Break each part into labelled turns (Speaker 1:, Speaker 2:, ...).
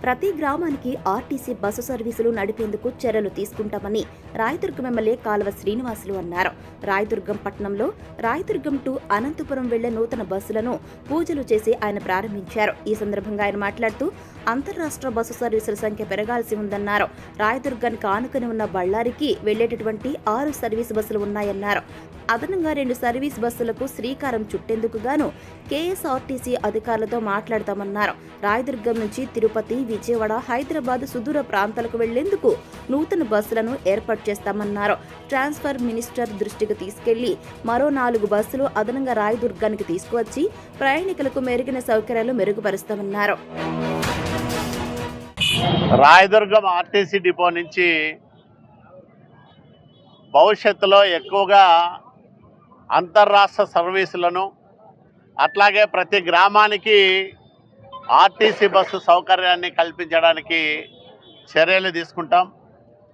Speaker 1: ప్రతి గ్రామానికి RTC bus సర్వీసులు నడిపేందుకు చర్యలు తీసుకుంటామని రాయదుర్గం ఎమ్మెల్యే కాలువ శ్రీనివాసులు అన్నారు. రాయదుర్గం పట్టణంలో రాయదుర్గం టు అనంతపురం వెళ్లే నూతన బస్సులను పూజలు చేసి ఆయన ప్రారంభించారు. ఈ సందర్భంగా ఆయన మాట్లాడుతూ అంతర్రాష్ట్ర బస్సు సర్వీసుల సంఖ్య పెరగాల్సి ఉందన్నారు. రాయదుర్గానికి ఆనుకుని ఉన్న బళ్ళారికి వెళ్లేటటువంటి 6 సర్వీసు బస్సులు ఉన్నాయన్నారు. అదనంగా 2 సర్వీస్ బస్సులకు శ్రీకారం చుట్టేందుకు గాను కేఎస్ఆర్టీసీ అధికారులతో మాట్లాడతామన్నారు. రాయదుర్గం నుంచి తిరుపతి, విజయవాడ, హైదరాబాద్ సుదూర ప్రాంతాలకు వెళ్లేందుకు నూతన బస్సులను ఏర్పాటు చేస్తామన్నారు. ట్రాన్స్ఫర్ మినిస్టర్ దృష్టికి తీసుకెళ్లి మరో 4 బస్సులు అదనంగా రాయదుర్గానికి తీసుకువచ్చి ప్రయాణికులకు మెరుగైన సౌకర్యాలు మెరుగుపరుస్తామన్నారు.
Speaker 2: రాయదుర్గం ఆర్టీసీ డిపో నుంచి భవిష్యత్తులో ఎక్కువగా అంతర్రాష్ట్ర సర్వీసులను అట్లాగే ప్రతి గ్రామానికి ఆర్టీసీ బస్సు సౌకర్యాన్ని కల్పించడానికి చర్యలు తీసుకుంటాం.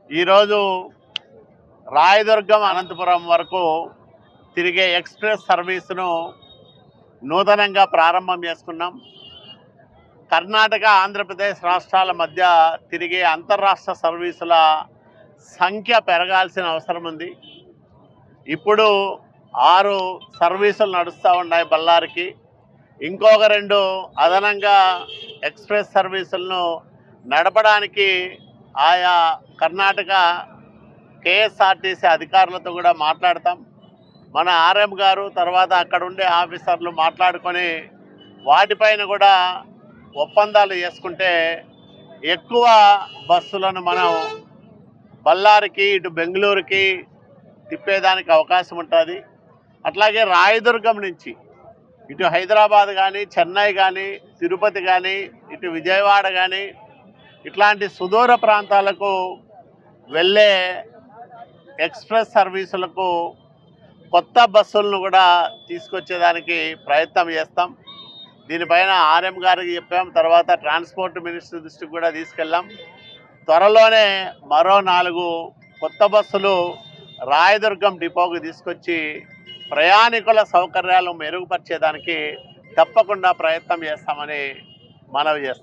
Speaker 2: ఈరోజు రాయదుర్గం అనంతపురం వరకు తిరిగే ఎక్స్ప్రెస్ సర్వీసును నూతనంగా ప్రారంభం చేసుకున్నాం. కర్ణాటక, ఆంధ్రప్రదేశ్ రాష్ట్రాల మధ్య తిరిగే అంతర్రాష్ట్ర సర్వీసుల సంఖ్య పెరగాల్సిన అవసరం ఉంది. ఇప్పుడు 6 సర్వీసులు నడుస్తూ ఉన్నాయి బళ్ళారికి. ఇంకొక 2 అదనంగా ఎక్స్ప్రెస్ సర్వీసులను నడపడానికి ఆయా కర్ణాటక కేఎస్ఆర్టీసీ అధికారులతో కూడా మాట్లాడతాం. మన ఆర్ఎం గారు తర్వాత అక్కడ ఉండే ఆఫీసర్లు మాట్లాడుకొని వాటిపైన కూడా ఒప్పందాలు చేసుకుంటే ఎక్కువ బస్సులను మనం బళ్ళారికి, ఇటు బెంగళూరుకి తిప్పేదానికి అవకాశం ఉంటుంది. అట్లాగే రాయదుర్గం నుంచి ఇటు హైదరాబాద్ కానీ, చెన్నై కానీ, తిరుపతి కానీ, ఇటు విజయవాడ కానీ ఇట్లాంటి సుదూర ప్రాంతాలకు వెళ్ళే ఎక్స్ప్రెస్ సర్వీసులకు కొత్త బస్సులను కూడా తీసుకొచ్చేదానికి ప్రయత్నం చేస్తాం. దీనిపైన ఆర్ఎం గారికి చెప్పాం, తర్వాత ట్రాన్స్పోర్ట్ మినిస్టర్ దృష్టికి కూడా తీసుకెళ్ళాం. త్వరలోనే మరో 4 కొత్త బస్సులు రాయదుర్గం డిపోకు తీసుకొచ్చి ప్రయాణికుల సౌకర్యాలు మెరుగుపరిచేదానికి తప్పకుండా ప్రయత్నం చేస్తామని మనవి చేస్తాం.